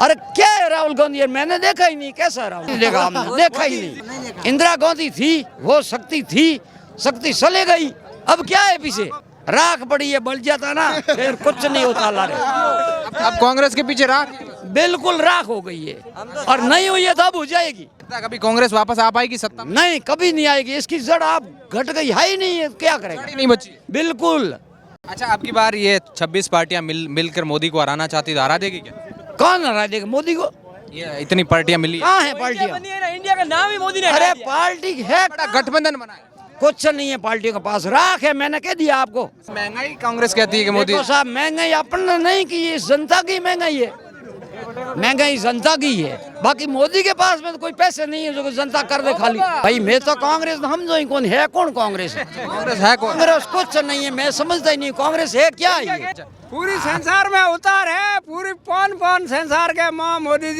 अरे क्या है राहुल गांधी, मैंने देखा ही नहीं, कैसा राहुल देखा, हमने देखा ही नहीं। इंदिरा गांधी थी, वो शक्ति थी, शक्ति चले गई, अब क्या है पीछे, राख पड़ी है, बल जाता ना फिर कुछ नहीं होता लारे। अब कांग्रेस के पीछे राख, बिल्कुल राख हो गई है, और नहीं हुई है तो अब हो जाएगी। कभी कांग्रेस वापस आ पाएगी सत्ता में? नहीं, कभी नहीं आएगी, इसकी जड़ आप घट गई है ही नहीं है, क्या करेगा, नहीं बची। बिल्कुल। अच्छा, अब की बार ये 26 पार्टियां मिलकर मोदी को हराना चाहती, तो हरा देगी क्या? कौन हरा देगा मोदी को? ये इतनी पार्टियां मिली, कहाँ है पार्टियां? इंडिया का नाम ही मोदी ने अरे पार्टी है, बड़ा गठबंधन बना है। कुछ नहीं है पार्टियों के पास, राख है, मैंने कह दिया आपको। महंगाई कांग्रेस कहती है कि मोदी, देखो साहब, महंगाई अपन नहीं की, ये जनता की महंगाई है, महंगाई जनता की है, बाकी मोदी के पास में तो कोई पैसे नहीं है जो जनता कर दे खाली। भाई मैं तो कांग्रेस, हम जो कौन है, कौन कांग्रेस है? कांग्रेस है कौन? कांग्रेस कुछ नहीं है, मैं समझता ही नहीं कांग्रेस है क्या है ये? पूरी संसार में उतार है, पूरी पौन संसार के माँ मोदी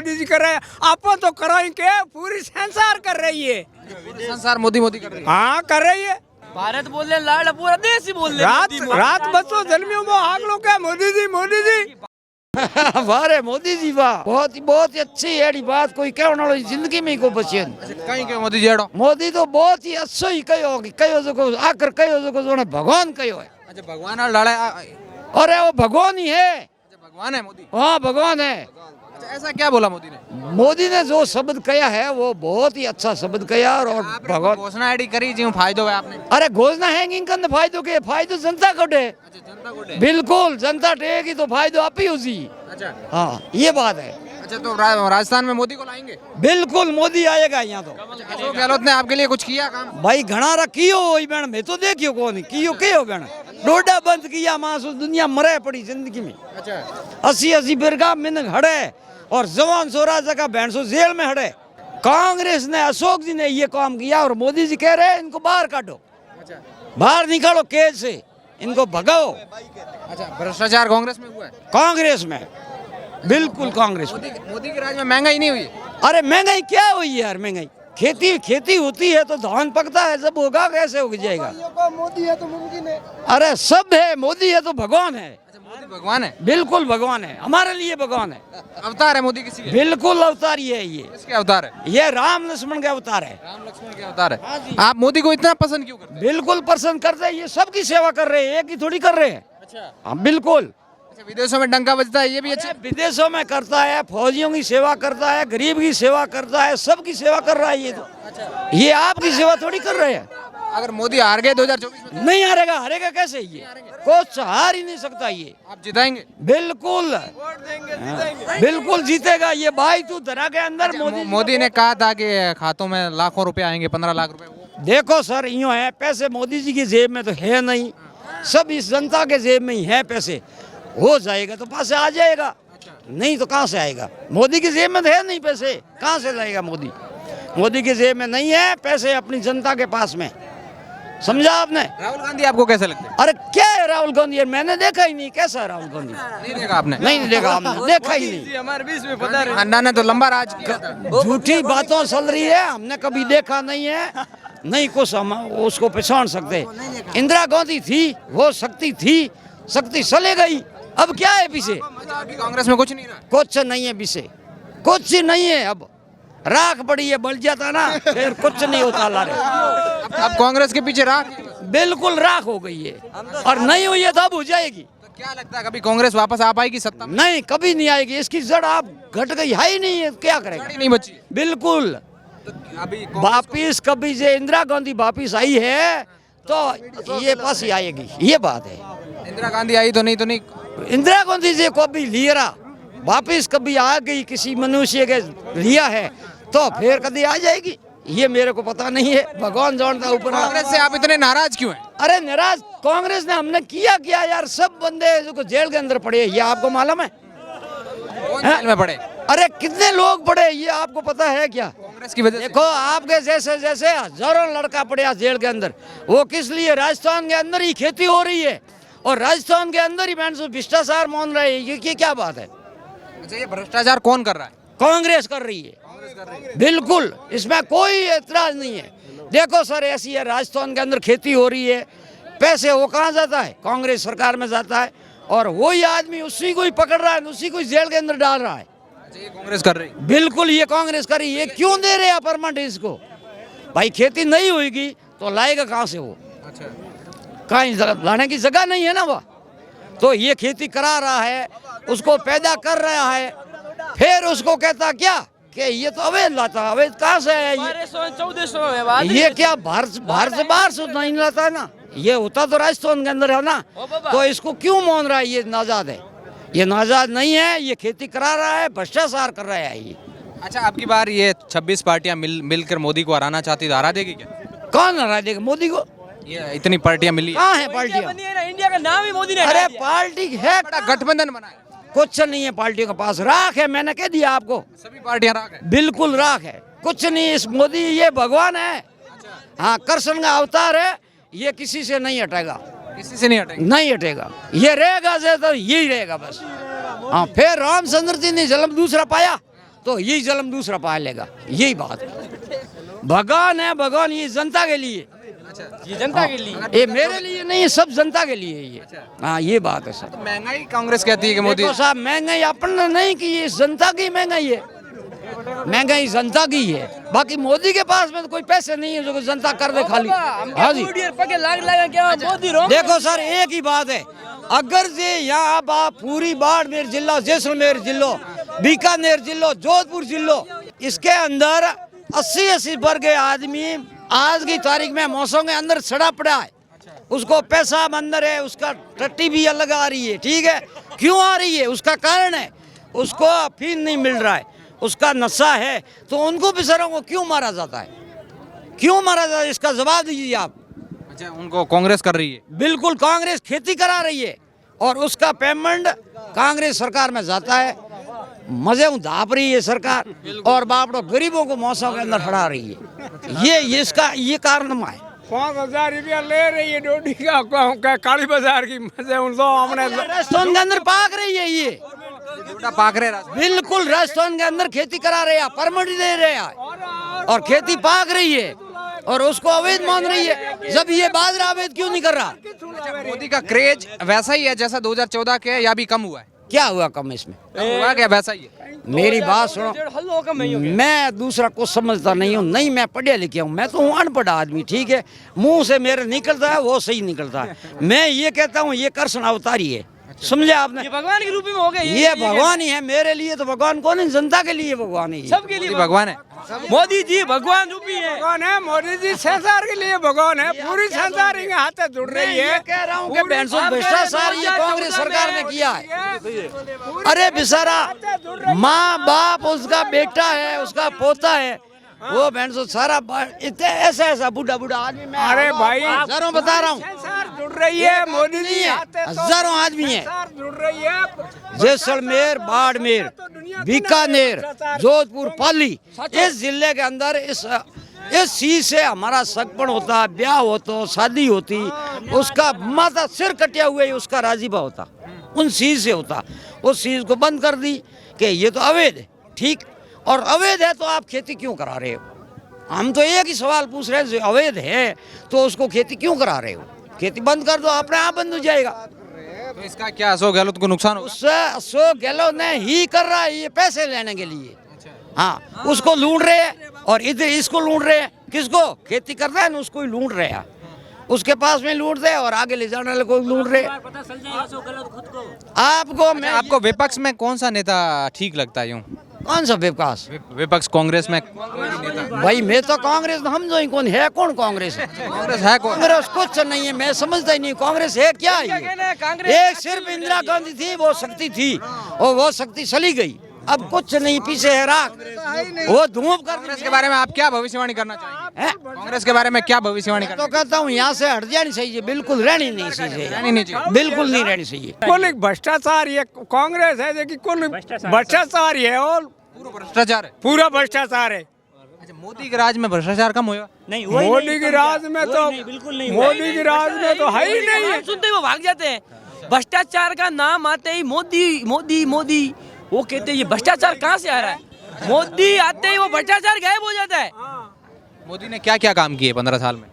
जी कर रहे हैं, आप तो करो ही के, पूरी संसार कर रही है, संसार मोदी मोदी कर रही है। हाँ कर रही है। भारत बोल रहे, लाड़ पूरा देश ही बोल रहे। रात बच्चों जन्मियों में आग लो के मोदी जी वारे मोदी जी वाह, बहुत ही अच्छी है बात, कोई कहने वाली जिंदगी में को बचे। कहीं के मोदी जेड़ो, मोदी तो बहुत ही अच्छो ही कहो जो आकर कहो जो भगवान कहो है। अच्छा, भगवान और लड़ा, अरे वो भगवान ही है, अच्छा भगवान है मोदी। हाँ भगवान है। अच्छा, ऐसा क्या बोला मोदी ने? मोदी ने जो शब्द कहा है वो बहुत ही अच्छा शब्द कहा, और भगवान घोषणा आईडी करी जी फायदो है आपने? अरे घोषणा हैंगिंग करने फायदो के, फायदो जनता को दे। अच्छा, जनता को दे। बिल्कुल, जनता टेगी तो फायदो आप ही उसी। अच्छा, हाँ ये बात है। अच्छा, तो राजस्थान में मोदी को लाएंगे? बिल्कुल मोदी आएगा यहाँ तो। अशोक गहलोत ने आपके लिए कुछ किया काम? भाई घना रखियो वही बहन, मैं तो देखियो कौन कियो कहो बहन, डोडा बंद किया मासू, दुनिया मरे पड़ी जिंदगी में। अच्छा, 80 बिरगा मिनक हड़े, और जवान 16 जगह बहन सो जेल में हड़े। कांग्रेस ने, अशोक जी ने ये काम किया, और मोदी जी कह रहे हैं इनको बाहर काटो, अच्छा, बाहर निकालो केज से, इनको भगाओ। अच्छा, भ्रष्टाचार कांग्रेस में हुआ है? कांग्रेस में, बिल्कुल कांग्रेस में। मोदी के राज में महंगाई नहीं हुई? अरे महंगाई क्या हुई है यार, महंगाई खेती होती है तो धान पकता है, सब होगा, कैसे उग जाएगा? मोदी है तो मुमकिन है। अरे सब है, मोदी है तो भगवान है। अच्छा, मोदी भगवान है? बिल्कुल भगवान है, हमारे लिए भगवान है। अवतार है मोदी किसी के? बिल्कुल अवतार ही है ये, किसके अवतार है? ये राम लक्ष्मण के अवतार है। राम लक्ष्मण के अवतार है। आप मोदी को इतना पसंद क्यों करते हैं? बिल्कुल पसंद करते हैं, ये सबकी सेवा कर रहे हैं, एक ही थोड़ी कर रहे हैं। अच्छा, हाँ बिल्कुल। अच्छा, विदेशों में डंका बजता है, ये भी अच्छा? विदेशों में करता है, फौजियों की सेवा करता है, गरीब की सेवा करता है, सबकी सेवा कर रहा है ये तो। ये आपकी सेवा थोड़ी कर रहे हैं। अगर मोदी हार गए 2024 में, नहीं हारेगा, हारेगा कैसे ये, कुछ हार ही नहीं सकता ये। आप जिताएंगे? बिल्कुल, बिल्कुल जीतेगा ये। भाई तू धरा के अंदर मोदी ने कहा था कि खातों में लाखों रुपए आएंगे, 15 लाख रुपए। देखो सर, यूँ है, पैसे मोदी जी की जेब में तो है नहीं, सब इस जनता के जेब में ही है। पैसे हो जाएगा तो पैसे आ जाएगा, नहीं तो कहाँ से आएगा? मोदी की जेब में तो है नहीं पैसे, कहाँ से लाएगा मोदी? मोदी की जेब में नहीं है पैसे, अपनी जनता के पास में। समझा आपने? राहुल गांधी आपको कैसे लगते हैं? अरे क्या है राहुल गांधी, मैंने देखा ही नहीं, कैसा है राहुल गांधी? नहीं देखा आपने? नहीं देखा, हमने देखा ही नहीं। हमारे बीच में पता है, खानदान ने तो लंबा राज किया था। झूठी बातों चल रही है, हमने कभी देखा नहीं है, नहीं कुछ हम उसको पहचान सकते। इंदिरा गांधी थी, वो शक्ति थी, शक्ति चले गई, अब क्या है पीछे? अभी कांग्रेस में कुछ नहीं रहा? कुछ नहीं है पीछे, कुछ ही नहीं है, अब राख पड़ी है, बल जाता ना फिर कुछ नहीं होता लारे। अब कांग्रेस के पीछे राख, बिल्कुल राख हो गई है, और नहीं हुई है तो अब हो जाएगी। तो क्या लगता है कभी कांग्रेस वापस आ पाएगी सत्ता में? नहीं, कभी नहीं आएगी, इसकी जड़ आप घट गई है ही नहीं है, क्या करेगा? गाड़ी नहीं बची? बिल्कुल। तो अभी वापिस कभी से इंदिरा गांधी वापिस आई है तो ये पास ही आएगी, ये बात है। इंदिरा गांधी आई तो नहीं इंदिरा गांधी जी को भी लिया वापिस कभी आ गई, किसी मनुष्य के लिया है तो फिर कभी आ जाएगी, ये मेरे को पता नहीं है, भगवान जानता ऊपर। कांग्रेस से आप इतने नाराज क्यों हैं? अरे नाराज कांग्रेस ने हमने किया यार, सब बंदे जो जेल के अंदर पड़े, ये आपको मालूम है? कौन जेल में पड़े? अरे कितने लोग पड़े, ये आपको पता है क्या? कांग्रेस की वजह से। देखो आपके जैसे हजारों लड़का पड़ा जेल के अंदर, वो किस लिए? राजस्थान के अंदर ही खेती हो रही है, और राजस्थान के अंदर ही भ्रष्टाचार मान रहे हैं, ये क्या बात है? अच्छा, ये भ्रष्टाचार कौन कर रहा है? कांग्रेस कर रही है, बिल्कुल, इसमें कोई एतराज नहीं है। देखो सर, ऐसी है, राजस्थान के अंदर खेती हो रही है, पैसे वो कहाँ जाता है? कांग्रेस सरकार में जाता है, और वही आदमी उसी को ही पकड़ रहा है, उसी को ही जेल के अंदर डाल रहा है। अच्छा, ये कांग्रेस कर रही। बिल्कुल ये कांग्रेस कर रही है। क्यों दे रहे हैं परमानेंट इसको? भाई खेती नहीं होगी तो लाएगा कहाँ से वो? अच्छा, कहीं लाने की जगह नहीं है ना वो। तो ये खेती करा रहा है, उसको पैदा कर रहा है, फिर उसको कहता क्या कि ये तो अवैध लाता। अवैध कहाँ से है ये? 1400 ये क्या बाहर से बाहर से नहीं लाता है ना, ये होता तो राजस्थान के अंदर है ना। तो इसको क्यों मान रहा है? ये नाजाद है, ये नाजाद नहीं है, ये खेती करा रहा है, भ्रष्टाचार कर रहा है ये। अच्छा, आपकी बार ये 26 पार्टियां मिलकर मोदी को हराना चाहती, तो हरा देगी क्या? कौन हरा देगा मोदी को? ये इतनी पार्टियां मिली, कहाँ है पार्टियां? इंडिया का नाम ही मोदी ने अरे पार्टी है, बड़ा गठबंधन बनाया, कुछ नहीं है पार्टियों के पास। राख है, मैंने कह दिया आपको, सभी पार्टियां राख है। बिल्कुल राख है, कुछ नहीं। इस मोदी ये भगवान है, हाँ कृष्ण का अवतार है, ये किसी से नहीं हटेगा, किसी से नहीं हटेगा। नहीं हटेगा। ये रहेगा से तो यही रहेगा बस। हाँ, फिर रामचंद्र जी ने जन्म दूसरा पाया तो यही जन्म दूसरा पा लेगा, यही बात है। भगवान है, भगवान ये जनता के लिए, ये जनता के लिए, ये मेरे लिए नहीं है, सब जनता के लिए ये। हाँ ये बात है सर। तो महंगाई कांग्रेस कहती है कि मोदी, देखो साहब, महंगाई अपन नहीं की, ये जनता की महंगाई है, महंगाई जनता की है। बाकी मोदी के पास में तो कोई पैसे नहीं है जो जनता कर दे खाली। हाँ जी, देखो सर एक ही बात है, अगर जे यहाँ आप पूरी बाड़मेर जिला, जैसलमेर जिलो, बीकानेर जिलो, जोधपुर जिलो, इसके अंदर 80-80 वर्ग के आदमी आज की तारीख में मौसम के अंदर सड़ा पड़ा है। उसको पेशाब अंदर है, उसका टट्टी भी अलग आ रही है, ठीक है। क्यों आ रही है? उसका कारण है उसको अफीम नहीं मिल रहा है, उसका नशा है। तो उनको बेचारों को क्यों मारा जाता है? क्यों मारा जाता है? इसका जवाब दीजिए आप। अच्छा, उनको कांग्रेस कर रही है। बिल्कुल कांग्रेस खेती करा रही है और उसका पेमेंट कांग्रेस सरकार में जाता है। मजे धाप रही है सरकार और बापड़ो गरीबों को मौसम के अंदर हड़ा रही है। ये इसका ये कारण है। 5000 रुपया ले रही है डोडी का काली बाजार की मजे उनको हमने राजस्थान के अंदर पाक रही है ये, पाक रहे रास्ते। बिल्कुल राजस्थान के अंदर खेती करा रहे हैं, परमिट दे रहे हैं और खेती पाक रही है और उसको अवैध मान रही है। जब ये बाजरा अवैध क्यों नहीं कर रहा? मोदी का क्रेज वैसा ही है जैसा 2014 के, या भी कम हुआ है? क्या हुआ कम इसमें? कम हुआ क्या? वैसा ही है। मेरी बात सुनो, मैं दूसरा कुछ समझता नहीं हूँ, नहीं मैं पढ़िया लिखा हूँ, मैं तो हूँ अनपढ़ आदमी, ठीक है। मुंह से मेरे निकलता है वो सही निकलता है। मैं ये कहता हूँ ये कृष्ण अवतारी है, समझे आपने? ये भगवान के रूप में हो गए, ये भगवान ही है मेरे लिए। तो भगवान कौन है? जनता के लिए भगवान ही है, सबके लिए भगवान है। मोदी जी भगवान रूपी है। भगवान है, मोदी जी संसार के लिए भगवान है, पूरी संसार के हाथ जुड़ रही है। कह रहा हूँ कि भ्रष्टाचार ये कांग्रेस सरकार ने किया है। अरे बेचारा माँ बाप, उसका बेटा है, उसका पोता है, वो बहन सारा इतने ऐसा बूढ़ा आदमी। अरे भाई हजारों बता रहा हूँ, संसार जुड़ रही है, मोदी जी हजारों आदमी है। संसार जुड़ रही है। जैसलमेर, बाड़मेर, बीकानेर, जोधपुर, पाली, इस जिले के अंदर इस चीज से हमारा सगपन होता, ब्याह होता, शादी होती, उसका माथा सिर कटिया हुआ उसका राजीबा होता, उन चीज से होता। उस चीज को बंद कर दी कि ये तो अवैध है, ठीक। और अवैध है तो आप खेती क्यों करा रहे हो? हम तो एक ही सवाल पूछ रहे हैं, जो अवैध है तो उसको खेती क्यों करा रहे हो? खेती बंद कर दो, अपने आप बंद हो जाएगा। तो इसका क्या अशोक गहलोत को नुकसान होगा? उससे अशोक गहलोत ने ही कर रहा है ये पैसे लेने के लिए। हाँ, उसको लूट रहे हैं और इधर इसको लूट रहे हैं। किसको? खेती करता है ना उसको ही लूट रहे हैं, उसके पास में लूट रहे और आगे ले जाने वाले को लूट रहे। आपको विपक्ष में कौन सा नेता ठीक लगता है? यूँ कौन सा विकास? विपक्ष कांग्रेस में भाई मैं तो कांग्रेस हम जो कौन है, कौन कांग्रेस है? कांग्रेस है कौन? कांग्रेस कुछ नहीं है, मैं समझता ही नहीं कांग्रेस है क्या है ये? एक सिर्फ इंदिरा गांधी थी, वो शक्ति थी और वो शक्ति चली गई, अब कुछ नहीं, पीछे है राख, वो धूप कर। कांग्रेस के बारे में आप क्या भविष्यवाणी करना चाहेंगे? कांग्रेस के बारे में क्या भविष्यवाणी करना? तो कहता हूँ यहाँ से हट जानी चाहिए, बिल्कुल रहनी नहीं चाहिए, रहनी नहीं चाहिए, बिल्कुल नहीं रहनी चाहिए। कुल भ्रष्टाचार ये कांग्रेस है, जो कि कुल भ्रष्टाचार ही है और पूरा भ्रष्टाचार है। पूरा भ्रष्टाचार है। अच्छा, मोदी के राज में भ्रष्टाचार कम हुआ? नहीं, मोदी की राज में तो बिल्कुल नहीं, मोदी की राज में तो है ही नहीं है। सुनते ही वो भाग जाते हैं। भ्रष्टाचार का नाम आते ही मोदी मोदी मोदी, वो कहते हैं ये भ्रष्टाचार कहाँ से आ रहा है? मोदी आते ही वो भ्रष्टाचार गायब हो जाता है। मोदी ने क्या क्या काम किए 15 साल में?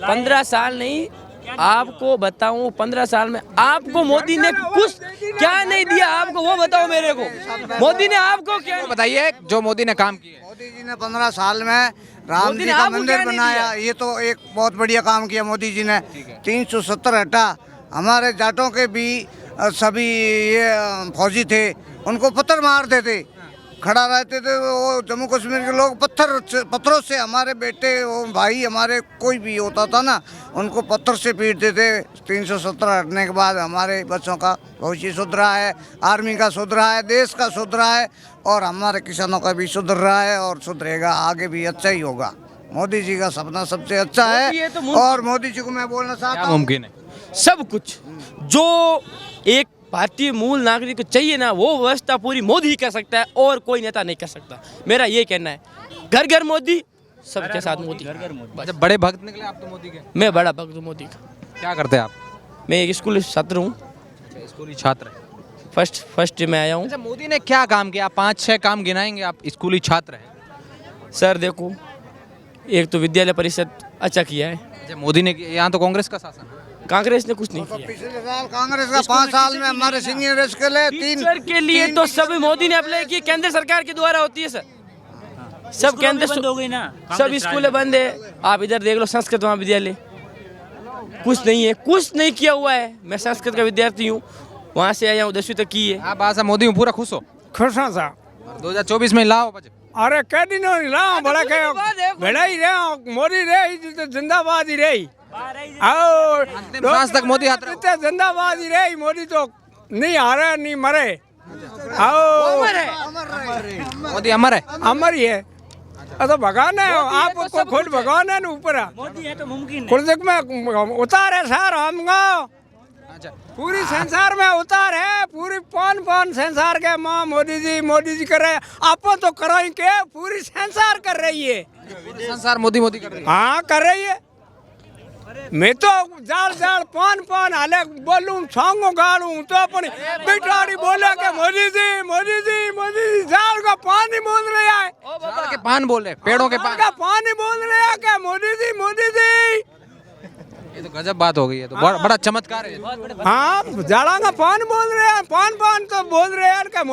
15 साल नहीं, आपको बताऊं 15 साल में आपको मोदी ने कुछ क्या नहीं दिया, आपको वो बताओ मेरे को। मोदी ने आपको क्या बताइए जो मोदी ने काम किए। मोदी जी ने 15 साल में राम मोदी जी ने का आपको मंदिर क्या नहीं बनाया, ये तो एक बहुत बढ़िया काम किया मोदी जी ने। 370 हटा, हमारे जाटों के भी सभी ये फौजी थे, उनको पत्थर मारते थे, खड़ा रहते थे वो जम्मू कश्मीर के लोग पत्थरों से हमारे बेटे वो भाई हमारे कोई भी होता था ना, उनको पत्थर से पीटते थे। 370 हटने के बाद हमारे बच्चों का भविष्य सुधरा है, आर्मी का सुधरा है, देश का सुधरा है और हमारे किसानों का भी सुधर रहा है और सुधरेगा, आगे भी अच्छा ही होगा। मोदी जी का सपना सबसे अच्छा मोदी है है तो मुमकिन- और मोदी जी को मैं बोलना चाहता क्या हूँ मुमकिन है? सब कुछ जो एक भारतीय मूल नागरिक को चाहिए ना, वो व्यवस्था पूरी मोदी ही कर सकता है और कोई नेता नहीं कर सकता। मेरा ये कहना है, घर घर मोदी, सबके साथ मोदी। जब बड़े भक्त निकले आप तो मोदी के, मैं बड़ा भक्त हूँ मोदी का। क्या करते हैं आप? मैं एक स्कूल छात्र हूँ, स्कूली छात्र हैं। फर्स्ट में आया हूँ। अच्छा, मोदी ने क्या काम किया? 5-6 काम गिनाएंगे आप, स्कूली छात्र हैं। सर देखो, एक तो विद्यालय परिषद अच्छा किया है, अच्छा, मोदी ने यहाँ तो कांग्रेस का शासन है। कांग्रेस ने कुछ नहीं किया। पिछले साल कांग्रेस का 5 साल में हमारे सीनियर के लिए टीचर के लिए तो सब मोदी ने अप्लाई किए, केंद्र सरकार के द्वारा होती है सर। सब केंद्र बंद हो गई ना, सब स्कूलें बंद है। आप इधर देख लो, संस्कृत महाविद्यालय कुछ नहीं है, कुछ नहीं किया हुआ है। मैं संस्कृत का विद्यार्थी हूँ, वहाँ से आया हूँ, 10वीं तक की है। आप आशा मोदी में पूरा खुश हो? खुशा सा 2024 में लाओ बजट। अरे कह दिन बड़ा कह भेड़ा ही रहे, मोदी रहे तो जिंदाबाद ही रही। और सांस तक मोदी हाथ रखो। जिंदाबाद ही रही, मोदी तो नहीं हारे नहीं मरे। आओ मोदी अमर है। अमर ही है, तो भगवान है, आपको खुद भगवान है ना ऊपर। मोदी है तो मुमकिन है। कुर्सिक में उतार है सर, हम अच्छा, पूरी संसार में उतार है, पूरी पौन संसार के माँ मोदी जी कर रहे हैं। आप तो करो ही के, पूरी संसार कर रही है। संसार मोदी कर रही है। हाँ कर रही है। मैं तो जाल पौन हाले बोलूं, सॉन्ग गाड़ू तो अपनी बिटाड़ी बोले के मोदी जी जाल का पानी बोल रहे हैं, झाड़ के पान बोल रहे, पेड़ों के पान। का पानी बोल रहे हैं के मोदी जी। ये तो गजब बात हो गई है, तो बड़ा चमत्कार है। हाँ जाड़ा का पान बोल रहे हैं, पान तो बोल रहे हैं कि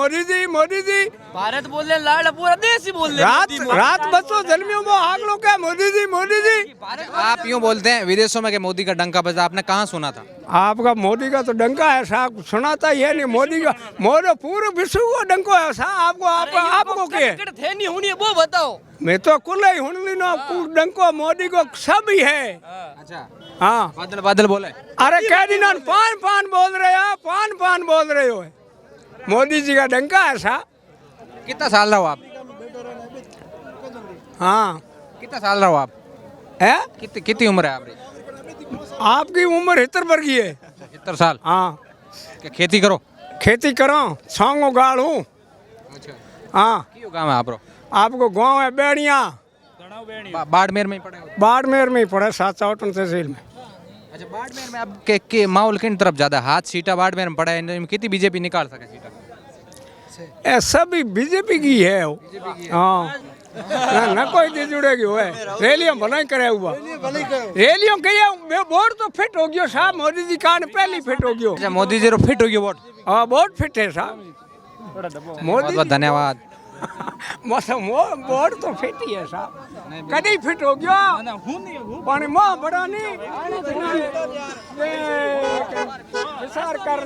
मोदी जी। भारत बोल रहे, लाड़ पूरा देश ही बोल रहे। रात बच्चों जन्मियों में आग लोग के मोदी जी। आप यूँ बोलते हैं विदेशों में कि मोदी का डंका बजा, आपने कहाँ सुना था? आपका मोदी का तो डंका है साहब, सुनाता ही है नहीं। मोदी पूरे विश्व को डंको है साहब। आपको क्या थे नहीं होनी है वो बताओ। मैं तो कुल ही हुनली नो डंको मोदी को सब ही है। अच्छा, हाँ बादल बोले। अरे कह दिन पान बोल रहे हो, पान बोल रहे हो। मोदी जी का डंका है साहब। कितना साल रहो आप? हाँ कितना साल रहो आप? है, कितनी उम्र है आपकी? आपकी उम्र 70 वर्ष की है। 70 साल। हाँ क्या खेती करो? खेती करो, सॉन्ग गाड़ू। अच्छा, हाँ क्यों काम है आप? आपको गांव है बेड़िया, बाड़मेर में ही पड़े हो? बाड़मेर में ही पड़े, 7-8 तहसील में। अच्छा, बाड़मेर में अब के माहौल किन तरफ ज्यादा? हाथ सीटा बाड़मेर में पड़ा है, इनमें कितनी बीजेपी निकाल सके सीटा? ये सभी बीजेपी की है वो। हाँ ना कोई जुड़ेगी वो है। रैलियों भला करे हुआ, रैलियों के वोट तो फिट हो गयो साहब। मोदी जी का पहले फिट हो गयो। अच्छा, मोदी जी रो फिट हो गया वोट। हाँ बहुत फिट है साहब मोदी बहुत धन्यवाद। वोट तो फिट ही है साहब, कभी फिट हो गयो पानी माँ बड़ा नहीं विचार कर